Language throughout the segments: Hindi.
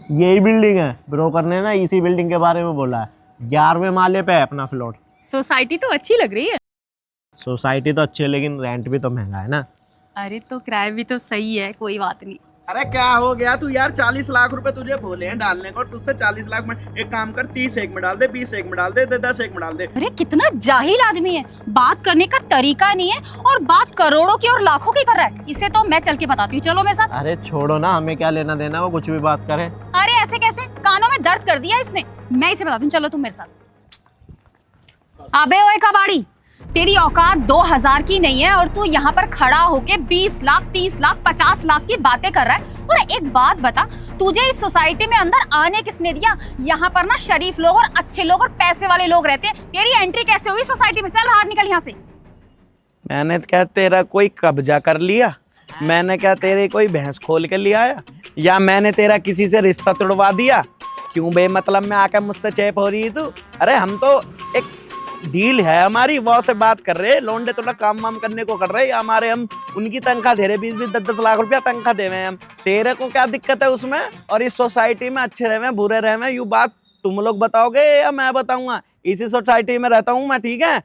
यही बिल्डिंग है, ब्रोकर ने ना इसी बिल्डिंग के बारे में बोला है। 11वें माले पे है अपना फ्लैट। सोसाइटी तो अच्छी लग रही है। सोसाइटी तो अच्छी है लेकिन रेंट भी तो महंगा है ना। अरे तो किराया भी तो सही है, कोई बात नहीं। अरे क्या हो गया तू यार, 40 लाख रुपए तुझे बोले हैं डालने को और तुझसे 40 लाख में एक काम कर, 30 एक में डाल दे, 20 एक में डाल दे, 10 एक में डाल दे। अरे कितना जाहिल आदमी है, बात करने का तरीका नहीं है और बात करोड़ों की और लाखों की कर रहा है। इसे तो मैं चल के बताती हूँ, चलो मेरे साथ। अरे छोड़ो ना, हमें क्या लेना देना, वो कुछ भी बात करे। अरे ऐसे कैसे, कानों में दर्द कर दिया इसने। मैं इसे बताती हूँ, चलो तुम मेरे साथ। अबे ओए कबाड़ी, तेरी औकात 2000 की नहीं है और तू यहाँ पर खड़ा होके 20 लाख 30 लाख 50 लाख की बातें कर रहा है। और एक बात बता, तुझे इस सोसाइटी में अंदर आने किसने दिया? यहाँ पर ना शरीफ लोग और अच्छे लोग और पैसे वाले लोग रहते हैं। तेरी एंट्री कैसे हुई सोसाइटी में? चल बाहर निकल यहाँ से। मैंने क्या तेरा कोई कब्जा कर लिया? मैंने क्या तेरे कोई भैंस खोल के लिया आया? या मैंने तेरा किसी से रिश्ता तोड़वा दिया? क्यों बेमतलब में आकर मुझसे चैप हो रही है तू? अरे हम तो एक डील है हमारी, वो से बात कर रहे, लोंडे थोड़ा काम वाम करने को कर रहे, हमारे हम उनकी तनख्वाह दे रहे, 20-20 10-10 लाख रुपया तनख्वाह दे रहे हैं हम। तेरे को क्या दिक्कत है उसमें? और इस सोसाइटी में अच्छे रहे बुरे रहे, यू बात तुम लोग बताओगे या मैं बताऊंगा? इसी सोसाइटी में रहता हूँ मैं, ठीक है?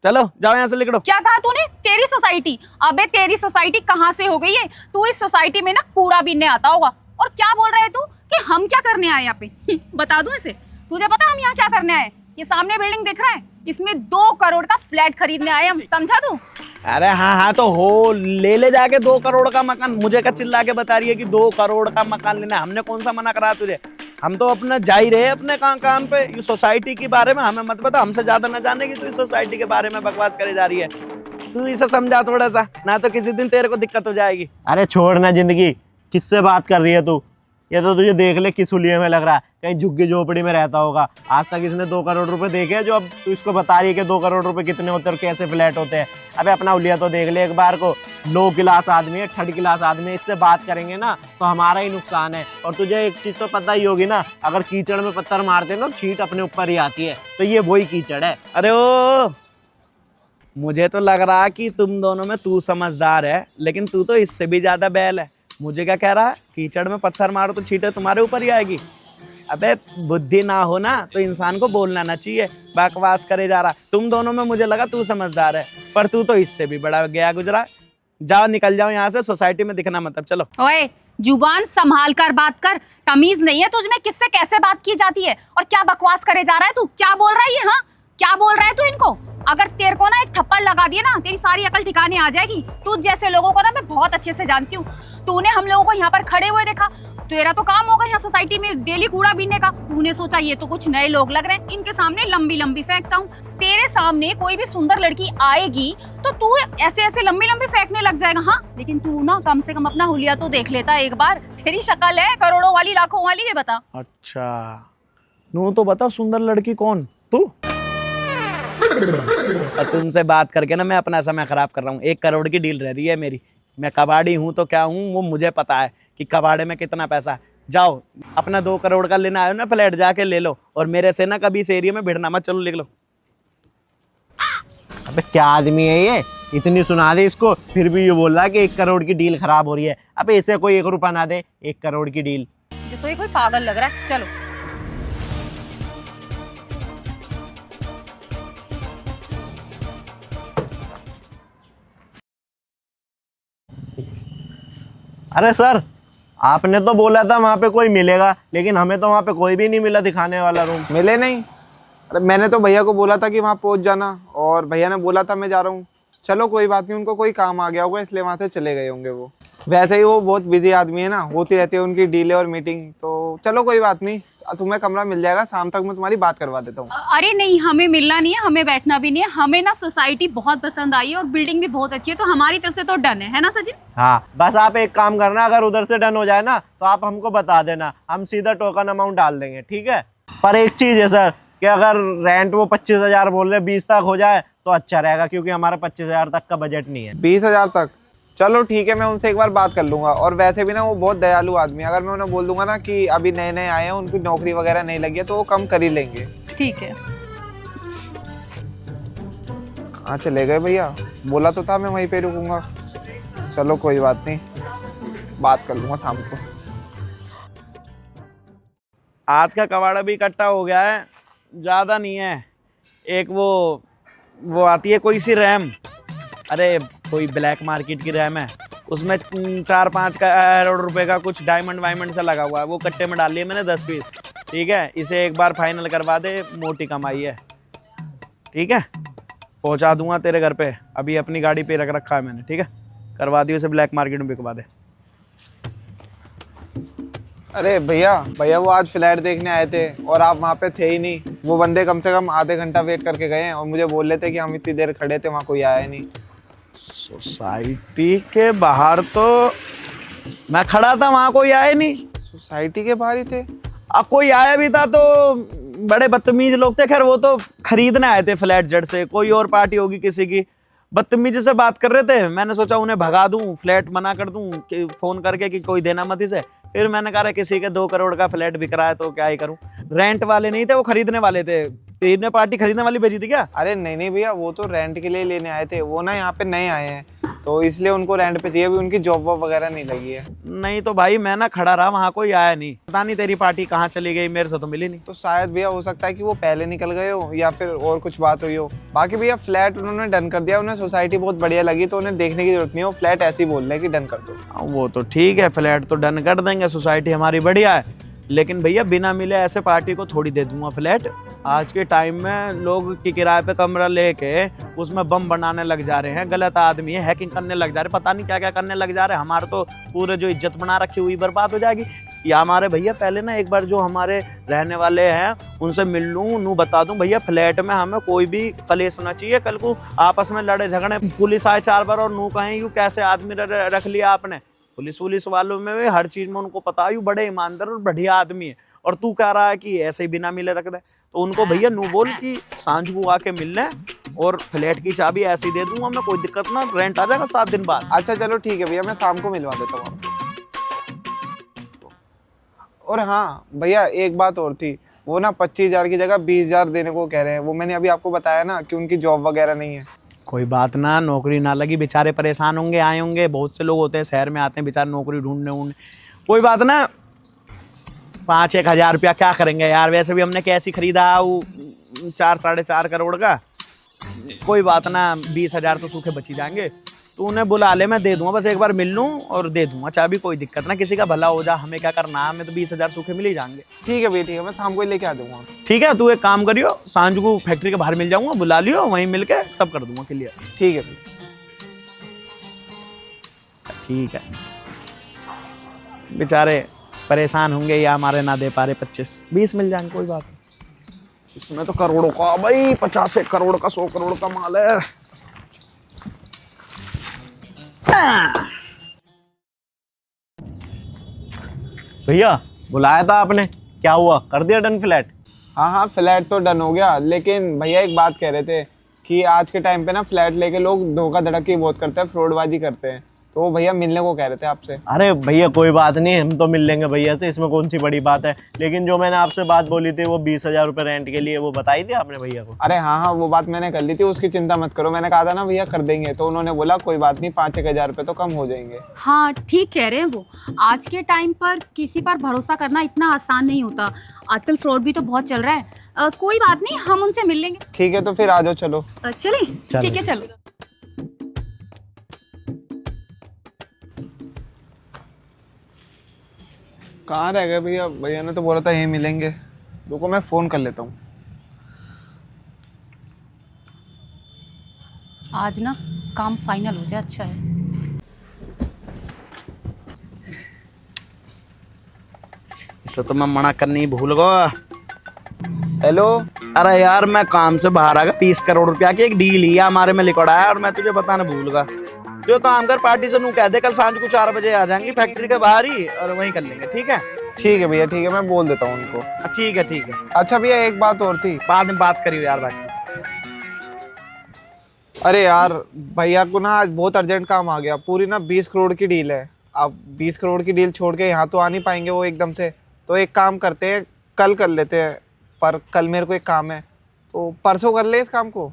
चलो जाओ यहाँ से, लिख लो। क्या कहा तूने? तेरी सोसाइटी? अबे तेरी सोसाइटी कहाँ से हो गई है? तू इस सोसाइटी में ना कूड़ा बीनने आता होगा। और क्या बोल रहे है तू कि हम क्या करने आए यहाँ पे? बता दूं इसे, तुझे पता हम यहाँ क्या करने आए? ये सामने बिल्डिंग दिख रहा है, इसमें 2 करोड़ का फ्लैट खरीदने आए हम, समझा तू? अरे हाँ तो हो, ले जाके 2 करोड़ का मकान। मुझे क्या चिल्ला के बता रही है कि 2 करोड़ का मकान लेना? हमने कौन सा मना करा तुझे? हम तो अपना जा ही रहे अपने काम पे। ये सोसाइटी के बारे में हमें मत बता, हमसे ज्यादा न जाने की तू इस सोसाइटी के बारे में बकवास करे जा रही है। तू इसे समझा थोड़ा सा, ना तो किसी दिन तेरे को दिक्कत हो जाएगी। अरे छोड़ ना जिंदगी, किससे बात कर रही है तू? ये तो तुझे देख ले किस हुलिये में लग रहा है, कहीं झुग्गी झोपड़ी में रहता होगा। आज तक इसने 2 करोड़ रुपए देखे, जो अब तू इसको बता रही है कि 2 करोड़ रुपए कितने होते हैं और कैसे फ्लैट होते हैं। अबे अपना हुलिया तो देख ले एक बार को। लो क्लास आदमी है, 3rd क्लास आदमी है, इससे बात करेंगे ना तो हमारा ही नुकसान है। और तुझे एक चीज तो पता ही होगी ना, अगर कीचड़ में पत्थर मारते ना, छींट अपने ऊपर ही आती है, तो ये वही कीचड़ है। अरे ओ, मुझे तो लग रहा कि तुम दोनों में तू समझदार है, लेकिन तू तो इससे भी ज्यादा बैल है। मुझे क्या कह रहा है? कीचड़ में पत्थर मारो तो छींटे तुम्हारे ऊपर ही आएगी। अबे बुद्धि ना हो ना तो इंसान को बोलना ना चाहिए, बकवास करे जा रहा। तुम दोनों में मुझे लगा तू समझदार है, पर तू तो इससे भी बड़ा गया गुजरा। जाओ निकल जाओ यहाँ से, सोसाइटी में दिखना मत। अब चलो। ओए जुबान संभाल कर बात कर, तमीज नहीं है तुझमें किससे कैसे बात की जाती है? और क्या बकवास करे जा रहा है तू? क्या बोल रहा है ये? हाँ क्या बोल रहा है तू इनको? अगर तेरे को ना एक थप्पड़ लगा दिए ना, तेरी सारी अकल ठिकाने आ जाएगी। तू जैसे लोगों को ना मैं बहुत अच्छे से जानती हूँ। तूने हम लोगों को यहाँ पर खड़े हुए देखा, तेरा तो काम होगा यहाँ सोसाइटी में डेली कूड़ा बीनने का। तूने सोचा ये तो कुछ नए लोग लग रहे हैं, इनके सामने लंबी लंबी फेंकता हूँ। तेरे सामने कोई भी सुंदर लड़की आएगी तो तू ऐसे ऐसे लंबी लंबी फेंकने लग जाएगा। हाँ लेकिन तू ना कम से कम अपना हुलिया तो देख लेता एक बार। तेरी शक्ल है करोड़ों वाली लाखों वाली, ये बता। अच्छा नू तो बता, सुंदर लड़की कौन? तू? और तुमसे बात करके ना मैं अपना समय खराब कर रहा हूँ। 1 करोड़ की डील रह रही है मेरी। मैं कबाड़ी हूँ तो क्या हूँ वो मुझे पता है कि कबाड़े में कितना पैसा है। जाओ अपना 2 करोड़ का लेना आयो ना फ्लैट, जाके ले लो। और मेरे से ना कभी इस एरिया में भिड़ना मत। चलो लिख लो। अबे क्या आदमी है ये, इतनी सुना दे इसको फिर भी ये बोल रहा है कि 1 करोड़ की डील खराब हो रही है। अबे इसे कोई 1 रुपया ना दे, 1 करोड़ की डील। मुझे तो ये कोई पागल लग रहा है। चलो अरे सर, आपने तो बोला था वहाँ पे कोई मिलेगा, लेकिन हमें तो वहाँ पे कोई भी नहीं मिला दिखाने वाला रूम। मिले नहीं? अरे मैंने तो भैया को बोला था कि वहाँ पहुँच जाना, और भैया ने बोला था मैं जा रहा हूँ। चलो कोई बात नहीं, उनको कोई काम आ गया होगा इसलिए वहाँ से चले गए होंगे वो। वैसे ही वो बहुत बिजी आदमी है ना, होती रहती है उनकी डीले और मीटिंग। तो चलो कोई बात नहीं, तुम्हें कमरा मिल जाएगा, शाम तक मैं तुम्हारी बात करवा देता हूँ। अरे नहीं, हमें मिलना नहीं है, हमें बैठना भी नहीं है। हमें ना सोसाइटी बहुत पसंद आई है और बिल्डिंग भी बहुत अच्छी है, तो हमारी तरफ से तो डन है ना सचिन? हाँ बस आप एक काम करना, अगर उधर से डन हो जाए ना तो आप हमको बता देना, हम सीधा टोकन अमाउंट डाल देंगे, ठीक है? पर एक चीज है सर कि अगर रेंट वो 25,000 बोल रहे 20 तक हो जाए तो अच्छा रहेगा, क्योंकि हमारा 25,000 तक का बजट नहीं है। 20,000 तक? चलो ठीक है, मैं उनसे एक बार बात कर लूंगा। और वैसे भी ना वो बहुत दयालु आदमी है, अगर मैं उन्हें बोल दूंगा ना कि अभी नए नए आए हैं, उनकी नौकरी वगैरह नहीं लगी है, तो वो कम कर ही लेंगे। ठीक है। हाँ चले गए भैया, बोला तो था मैं वहीं पे रुकूंगा। चलो कोई बात नहीं, बात कर लूंगा शाम को। आज का कबाड़ा भी इकट्ठा हो गया है, ज़्यादा नहीं है। एक वो आती है कोई सी रैम, अरे कोई ब्लैक मार्केट की रैम है, उसमें 4-5 करोड़ रुपए का कुछ डायमंड वायमंड सा लगा हुआ है, वो कट्टे में डाल लिए मैंने 10 पीस। ठीक है, इसे एक बार फाइनल करवा दे, मोटी कमाई है। ठीक है, पहुंचा दूंगा तेरे घर पे, अभी अपनी गाड़ी पे रख रखा है मैंने। ठीक है, करवा दियो, उसे ब्लैक मार्केट में बिकवा दे। अरे भैया भैया वो आज फ्लैट देखने आए थे और आप वहाँ पे थे ही नहीं। वो बंदे कम से कम आधे घंटा वेट करके गए हैं और मुझे बोल रहे थे कि हम इतनी देर खड़े थे, वहाँ कोई आया नहीं। सोसाइटी के बाहर तो मैं खड़ा था, वहाँ कोई आया नहीं। सोसाइटी के बाहर ही थे? अब कोई आया भी था तो बड़े बदतमीज लोग थे। खैर वो तो खरीदने आए थे फ्लैट जड़ से, कोई और पार्टी होगी किसी की। बदतमीजी से बात कर रहे थे, मैंने सोचा उन्हें भगा दूं, फ्लैट मना कर दूं कि फोन करके कि कोई देना मत इसे। फिर मैंने कहा किसी के 2 करोड़ का फ्लैट बिक रहा है तो क्या ही करूं। रेंट वाले नहीं थे, वो खरीदने वाले थे। तेरे पार्टी खरीदने वाली भेजी थी क्या? अरे नहीं नहीं भैया, वो तो रेंट के लिए लेने आए थे। वो ना यहाँ पे नए आए हैं तो इसलिए उनको रेंट पे चाहिए, अभी उनकी जॉब वॉब वगैरह नहीं लगी है। नहीं तो भाई मैं ना खड़ा रहा, वहां कोई आया नहीं। पता नहीं तेरी पार्टी कहाँ चली गई, मेरे से तो मिली नहीं। तो शायद भैया हो सकता है कि वो पहले निकल गए हो या फिर और कुछ बात हुई हो। बाकी भैया फ्लैट उन्होंने डन कर दिया, उन्हें सोसाइटी बहुत बढ़िया लगी तो उन्हें देखने की जरूरत नहीं है, वो फ्लैट ऐसे ही बोल रहे हैं कि डन कर दो। वो तो ठीक है, फ्लैट तो डन कर देंगे, सोसाइटी हमारी बढ़िया है। लेकिन भैया बिना मिले ऐसे पार्टी को थोड़ी दे दूंगा फ्लैट। आज के टाइम में लोग की किराए पे कमरा लेके उसमें बम बनाने लग जा रहे हैं, गलत आदमी है, हैकिंग करने लग जा रहे हैं, पता नहीं क्या क्या करने लग जा रहे हैं। हमारे तो पूरे जो इज्जत बना रखी हुई बर्बाद हो जाएगी। या हमारे भैया पहले ना एक बार जो हमारे रहने वाले हैं उनसे मिल लूँ, नू बता दूं भैया फ्लैट में हमें कोई भी कलेश होना चाहिए। कल को आपस में लड़े झगड़े, पुलिस आए 4 बार और नू कहें यू कैसे आदमी रख लिया आपने। पुलिस वालों में भी हर चीज में उनको पता यू बड़े ईमानदार और बढ़िया आदमी है, और तू कह रहा है कि ऐसे ही बिना मिले रख दे। तो उनको भैया नू बोल कि सांझ को आके मिलने, और फ्लैट की चाबी ऐसे ही दे दूंगा मैं, कोई दिक्कत ना, रेंट आ जाएगा 7 दिन बाद। अच्छा चलो ठीक है भैया, मैं शाम को मिलवा देता हूँ। और हाँ भैया एक बात और थी, वो ना 25,000 की जगह 20,000 देने को कह रहे हैं। वो मैंने अभी आपको बताया ना कि उनकी जॉब वगैरह नहीं है। कोई बात ना, नौकरी ना लगी बेचारे परेशान होंगे, आए होंगे। बहुत से लोग होते हैं शहर में आते हैं बेचारे नौकरी ढूंढने। कोई बात ना, 5-1 हज़ार रुपया क्या करेंगे यार, वैसे भी हमने कैसी खरीदा वो 4-4.5 करोड़ का। कोई बात ना, 20,000 तो सूखे बची जाएंगे। तो उन्हें बुला ले, मैं दे दूंगा, बस एक बार मिल लूँ और दे दूंगा चाबी, कोई दिक्कत ना, किसी का भला हो जा, हमें क्या करना, हमें तो 20,000 सूखे मिल ही जाएंगे। ठीक है भैया ठीक है, मैं शाम को ही लेके आ दूंगा। ठीक है, तू एक काम करियो, सांझ को फैक्ट्री के बाहर मिल जाऊंगा, बुला लियो, वहीं मिलके सब कर दूंगा क्लियर। ठीक है भैया। ठीक है, बेचारे परेशान होंगे या हमारे ना दे पा रहे, 25-20 मिल जाएंगे, कोई बात नहीं। इसमें तो करोड़ों का भाई, 50 करोड़ का 100 करोड़ का माल है। भैया बुलाया था आपने, क्या हुआ, कर दिया डन फ्लैट? हाँ हाँ फ्लैट तो डन हो गया, लेकिन भैया एक बात कह रहे थे कि आज के टाइम पे ना फ्लैट लेके लोग धोखाधड़ी बहुत करते हैं, फ्रॉडबाजी करते हैं। तो वो भैया मिलने को कह रहे थे आपसे। अरे भैया कोई बात नहीं, हम तो मिल लेंगे भैया से, इसमें कौन सी बड़ी बात है। लेकिन जो मैंने आपसे बात बोली थी वो 20,000 रुपये रेंट के लिए, वो बताई थी आपने भैया को? अरे हाँ हाँ वो बात मैंने कर ली थी, उसकी चिंता मत करो। मैंने कहा था ना भैया कर देंगे, तो उन्होंने बोला कोई बात नहीं, 5-1 हज़ार रुपये तो कम हो जाएंगे। हाँ ठीक कह रहे हैं वो। आज के टाइम पर किसी पर भरोसा करना इतना आसान नहीं होता, आजकल फ्रॉड भी तो बहुत चल रहा है। कोई बात नहीं, हम उनसे मिल लेंगे। ठीक है तो फिर आ जाओ, चलो। चले ठीक है, चलो। कहाँ रह गए भैया? भैया ने तो बोला था यहीं मिलेंगे। रुको मैं फ़ोन कर लेता हूँ। आज ना काम फाइनल हो जाए, अच्छा है। इससे तो मैं मना करनी ही भूल गया। हेलो। अरे यार मैं काम से बाहर आ गया, 20 करोड़ रुपया की एक डील ही हमारे में लिखवाया है, और मैं तुझे बताना भूल गया। जो काम कर, पार्टी से नू कह दे कल सांझ को 4 बजे आ जाएंगी फैक्ट्री के बाहर ही, और वहीं कर लेंगे। ठीक है? ठीक है भैया ठीक है, मैं बोल देता हूँ उनको। ठीक है ठीक है। अच्छा भैया एक बात और थी। बाद में बात करियो यार बाकी। अरे यार भैया को ना आज बहुत अर्जेंट काम आ गया, पूरी ना 20 करोड़ की डील है। अब 20 करोड़ की डील छोड़ के यहाँ तो आ नहीं पाएंगे वो एकदम से। तो एक काम करते हैं, कल कर लेते हैं, पर कल मेरे को एक काम है, तो परसों कर ले इस काम को।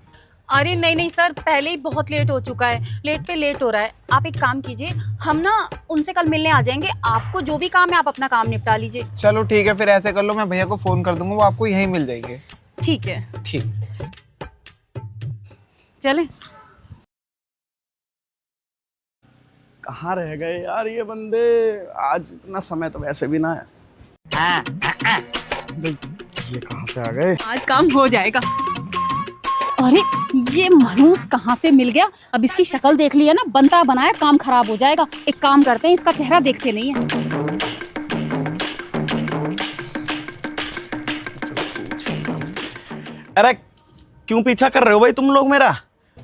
अरे नहीं नहीं सर, पहले ही बहुत लेट हो चुका है, लेट पे लेट हो रहा है। आप एक काम कीजिए, हम ना उनसे कल मिलने आ जाएंगे, आपको जो भी काम है आप अपना काम निपटा लीजिए। चलो ठीक है, फिर ऐसे कर लो, मैं भैया को फोन कर दूंगा, वो आपको यहीं मिल जाएंगे। ठीक है, ठीक। चले। कहाँ रह गए यार ये बंदे, आज इतना समय तो वैसे भी ना है। भाई, ये कहाँ से आ गए? आज काम हो जाएगा। अरे ये मनूस कहाँ से मिल गया? अब इसकी शक्ल देख लिया ना, बनता बनाया काम खराब हो जाएगा। एक काम करते हैं, इसका चेहरा देखते नहीं है। अरे क्यों पीछा कर रहे हो भाई तुम लोग मेरा?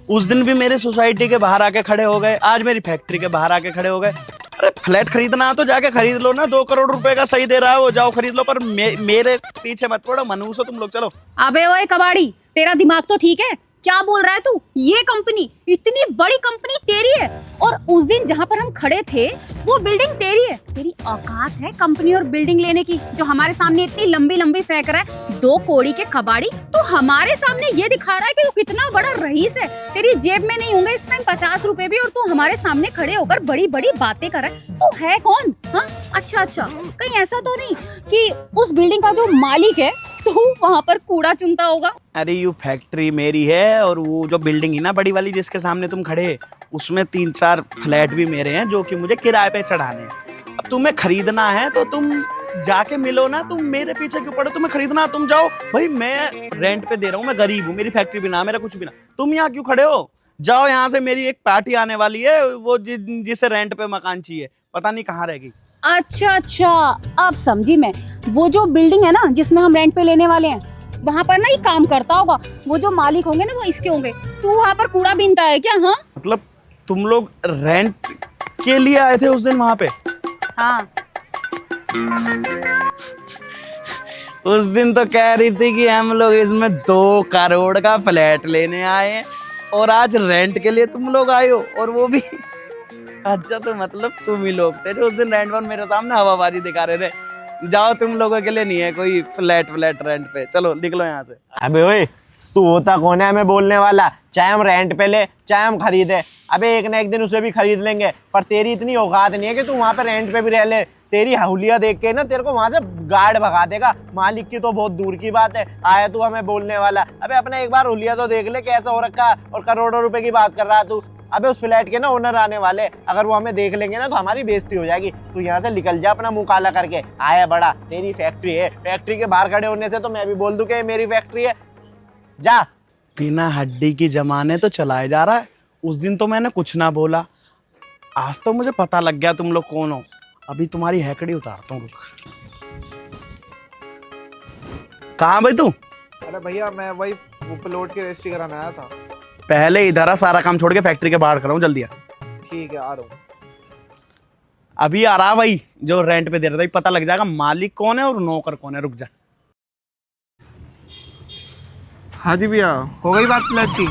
उस दिन भी मेरे सोसाइटी के बाहर आके खड़े हो गए, आज मेरी फैक्ट्री के बाहर आके खड़े हो गए। अरे फ्लैट खरीदना तो जाके खरीद लो ना, 2 करोड़ रुपए का सही दे रहा है वो, जाओ खरीद लो। पर मेरे पीछे मत पड़ो, मनूस हो तुम लोग। चलो। अबे ओए कबाड़ी, तेरा दिमाग तो ठीक है? क्या बोल रहा है तू? ये कंपनी, इतनी बड़ी कंपनी तेरी है, और उस दिन जहाँ पर हम खड़े थे वो बिल्डिंग तेरी है। तेरी औकात है कंपनी और बिल्डिंग लेने की, जो हमारे सामने इतनी लंबी लंबी फेंक रहा है? 2 कौड़ी के कबाड़ी, तो हमारे सामने ये दिखा रहा है कि वो कितना बड़ा रईस है। तेरी जेब में नहीं होंगे इस टाइम 50 रुपए भी, और तू हमारे सामने खड़े होकर बड़ी बड़ी बातें कर रहा है। तू है कौन? हाँ, अच्छा, कहीं ऐसा तो नहीं कि उस बिल्डिंग का जो मालिक है तो वहाँ पर कूड़ा चुनता होगा? अरे यू फैक्ट्री मेरी है, और वो जो बिल्डिंग है ना बड़ी वाली जिसके सामने तुम खड़े, उसमें 3-4 फ्लैट भी मेरे हैं जो कि मुझे किराए पे चढ़ाने हैं। अब तुम्हें खरीदना है तो तुम जाके मिलो ना, तुम मेरे पीछे क्यों पड़े? तुम्हें खरीदना तुम जाओ भाई, मैं रेंट पे दे रहा हूँ, मैं गरीब हूँ, मेरी फैक्ट्री भी ना, मेरा कुछ भी ना। तुम यहाँ क्यों खड़े हो? जाओ यहाँ से, मेरी एक पार्टी आने वाली है, वो जिसे रेंट पे मकान चाहिए, पता नहीं कहाँ रहेगी। अच्छा, अब समझी मैं। वो जो बिल्डिंग है ना जिसमें हम रेंट पे लेने वाले हैं, वहाँ पर ना ये काम करता होगा। वो जो मालिक होंगे ना वो इसके होंगे। तू वहाँ पर कूड़ा बीनता है क्या? हाँ, मतलब तुम लोग रेंट के लिए आए थे उस दिन वहां पे? हाँ। उस दिन तो कह रही थी कि हम लोग इसमें 2 करोड़ का फ्लैट लेने आए हैं, और आज रेंट के लिए तुम लोग आए हो, और वो भी अच्छा, तो मतलब तुम ही लोग थे जो उस दिन रेंट पर मेरे सामने हवाबाजी दिखा रहे थे। जाओ, तुम लोगों के लिए नहीं है कोई फ्लैट रेंट पे, चलो निकलो यहाँ से। अबे ओए, तू होता कौन है हमें बोलने वाला? चाहे हम रेंट पे ले, चाहे हम खरीदे, अबे एक ना एक दिन उसे भी खरीद लेंगे। पर तेरी इतनी औकात नहीं है कि तू वहाँ पे रेंट पे भी रह ले। तेरी हुलिया देख के ना तेरे को वहाँ से गार्ड भगा देगा। मालिक की तो बहुत दूर की बात है, आया तू हमें बोलने वाला। अबे अपना एक बार हुलिया तो देख ले कैसा हो रखा, और करोड़ों रुपए की बात कर रहा तू। अबे उस फ्लैट के ना ओनर आने वाले, अगर वो हमें देख लेंगे ना तो हमारी बेइज्जती हो जाएगी। तू यहाँ से निकल जा अपना मुंह काला करके। आया बड़ा, तेरी फैक्ट्री है, फैक्ट्री के बाहर खड़े होने से तो मैं भी बोल दूं कि ये मेरी फैक्ट्री है। जा। बिना हड्डी की जमाने तो चलाए जा रहा है। उस दिन तो मैंने कुछ ना बोला, आज तो मुझे पता लग गया तुम लोग कौन हो। अभी तुम्हारी हैकड़ी उतारता हूँ। कहाँ भाई तू? अरे भैया, मैं वही वो प्लॉट की रजिस्ट्री कराने आया था। पहले इधर आ, सारा काम छोड़ के फैक्ट्री के बाहर कराऊं, जल्दी आ। ठीक है, आ रहा हूँ। अभी आ रहा भाई, जो रेंट पे दे रहा था, पता लग जाएगा मालिक कौन है और नौकर कौन है। रुक जा। हाँ जी भैया, हो गई बात फ्लैट की?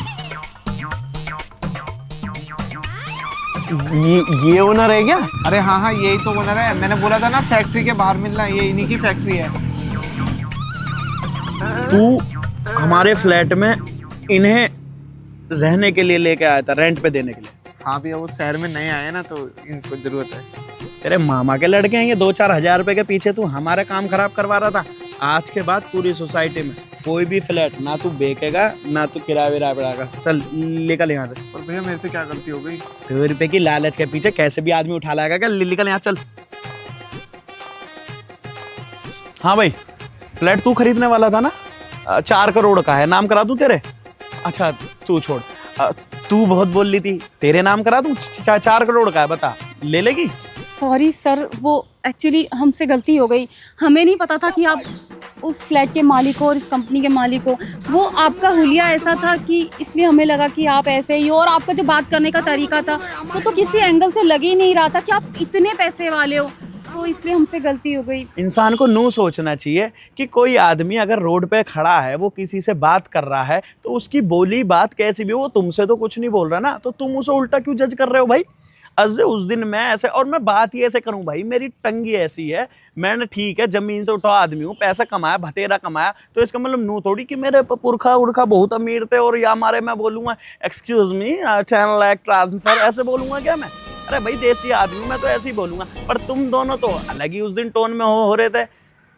ये ओनर है क्या? अरे हाँ, यही तो ओनर है। मैंने बोला था ना फैक्ट्री के बाहर मिलना है, ये इन्हीं की फैक्ट्री है। तू हमारे फ्लैट में इन्हें रहने के लिए लेके आया था, रेंट पे देने के लिए? हाँ भैया, वो शहर में नए आए हैं ना, तो इनको जरूरत है। तेरे मामा के लड़के हैं ये, 2-4 हजार रुपए के पीछे तू हमारा काम खराब करवा रहा था। आज के बाद पूरी सोसाइटी में कोई भी फ्लैट ना तू बेचेगा, ना तू किराया विराया बढ़ाएगा। चल निकल यहाँ से। और भैया मेरे से क्या गलती हो गई? 2 रुपए की लालच के पीछे कैसे भी आदमी उठा लाएगा क्या? निकल यहाँ, चल। हाँ भाई, फ्लैट तू खरीदने वाला था ना? 4 करोड़ का है, नाम करा दूं तेरे? अच्छा तू छोड़, तू बहुत बोल रही थी, तेरे नाम करा दूं? 4 करोड़ का है, बता ले लेगी? सॉरी सर, वो एक्चुअली हमसे गलती हो गई। हमें नहीं पता था कि आप उस फ्लैट के मालिक हो और इस कंपनी के मालिक हो। वो आपका हुलिया ऐसा था कि इसलिए हमें लगा कि आप ऐसे ही हो, और आपका जो बात करने का तरीका था वो तो किसी एंगल से लग ही नहीं रहा था कि आप इतने पैसे वाले हो, तो इसलिए हमसे गलती हो गई। इंसान को यूं सोचना चाहिए कि कोई आदमी अगर रोड पे खड़ा है, वो किसी से बात कर रहा है, तो उसकी बोली बात कैसी भी हो, वो तुमसे तो कुछ नहीं बोल रहा ना, तो तुम उसे उल्टा क्यों जज कर रहे हो भाई? अजय उस दिन मैं ऐसे, और मैं बात ही ऐसे करूं भाई, मेरी टंगी ऐसी है, मैंने ठीक है जमीन से उठा आदमी हूँ, पैसा कमाया, भतेरा कमाया, तो इसका मतलब नू थोड़ी कि मेरे पुरखा उड़खा बहुत अमीर थे और या हमारे मैं बोलूंगा एक्सक्यूज मी 10 लाख ट्रांसफर, ऐसे बोलूंगा क्या मैं? अरे भाई देसी आदमी मैं तो ऐसे ही बोलूंगा। पर तुम दोनों तो अलग ही उस दिन टोन में हो रहे थे।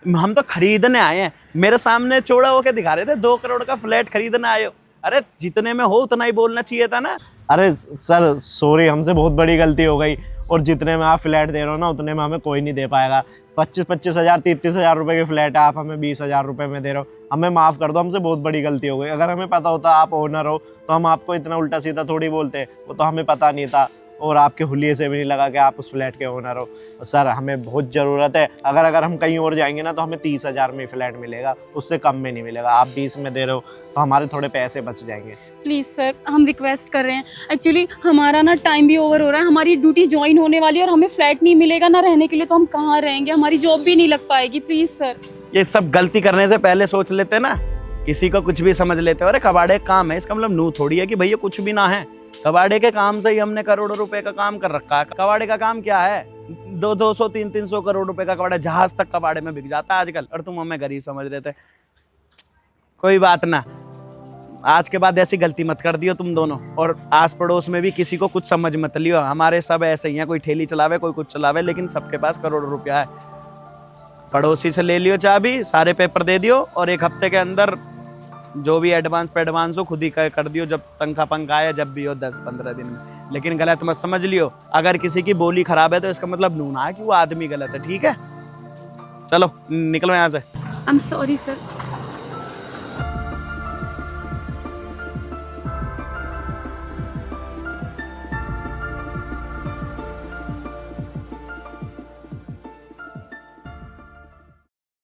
हम तो खरीदने आए हैं, मेरे सामने चौड़ा होके दिखा रहे थे 2 करोड़ का फ्लैट खरीदने आए हो। अरे जितने में हो उतना ही बोलना चाहिए था ना। अरे सर सॉरी, हमसे बहुत बड़ी गलती हो गई, और जितने में आप फ्लैट दे रहे हो ना उतने में हमें कोई नहीं दे पाएगा। 25-25 हज़ार 30-30 हज़ार रुपये के फ्लैट है, आप हमें 20 हज़ार रुपये में दे रहे हो, हमें माफ़ कर दो, हमसे बहुत बड़ी गलती हो गई। अगर हमें पता होता आप ओनर हो तो हम आपको इतना उल्टा सीधा थोड़ी बोलते, वो तो हमें पता नहीं था, और आपके हुलिये से भी नहीं लगा कि आप उस फ्लैट के ओनर हो। सर हमें बहुत ज़रूरत है, अगर हम कहीं और जाएंगे ना तो हमें 30 हज़ार में फ्लैट मिलेगा, उससे कम में नहीं मिलेगा। आप 20 में दे रहे हो तो हमारे थोड़े पैसे बच जाएंगे। प्लीज़ सर, हम रिक्वेस्ट कर रहे हैं, एक्चुअली हमारा ना टाइम भी ओवर हो रहा है, हमारी ड्यूटी ज्वाइन होने वाली है और हमें फ्लैट नहीं मिलेगा ना रहने के लिए, तो हम कहाँ रहेंगे, हमारी जॉब भी नहीं लग पाएगी। Please sir. ये सब गलती करने से पहले सोच लेते ना, किसी को कुछ भी समझ लेते। अरे कबाड़े का काम है, इसका मतलब नू थोड़ी है कि भैया कुछ भी ना है। कबाड़े के काम से ही हमने करोड़ों रुपए का काम कर रखा है। कबाड़े का काम क्या है? 200 300 करोड़ रुपए का कबाड़ा, जहाज तक कबाड़े में बिक जाता है आजकल, और तुम हमें गरीब समझ रहे थे। कोई बात ना, आज के बाद ऐसी गलती मत कर दियो तुम दोनों, और आस पड़ोस में भी किसी को कुछ समझ मत लियो। हमारे सब ऐसे ही हैं, कोई ठेली चलावे कोई कुछ चलावे, लेकिन सबके पास करोड़ों रुपया है। पड़ोसी से ले लियो चाबी, सारे पेपर दे दियो, और 1 हफ्ते के अंदर जो भी एडवांस पे एडवांस हो खुद ही कर दियो, जब तनख्वाह पंखा आया जब भी हो 10-15 दिन में। लेकिन गलत मत समझ लियो, अगर किसी की बोली खराब है तो इसका मतलब नूना है कि वो आदमी गलत है, ठीक है? चलो निकलो यहाँ से। I am sorry sir.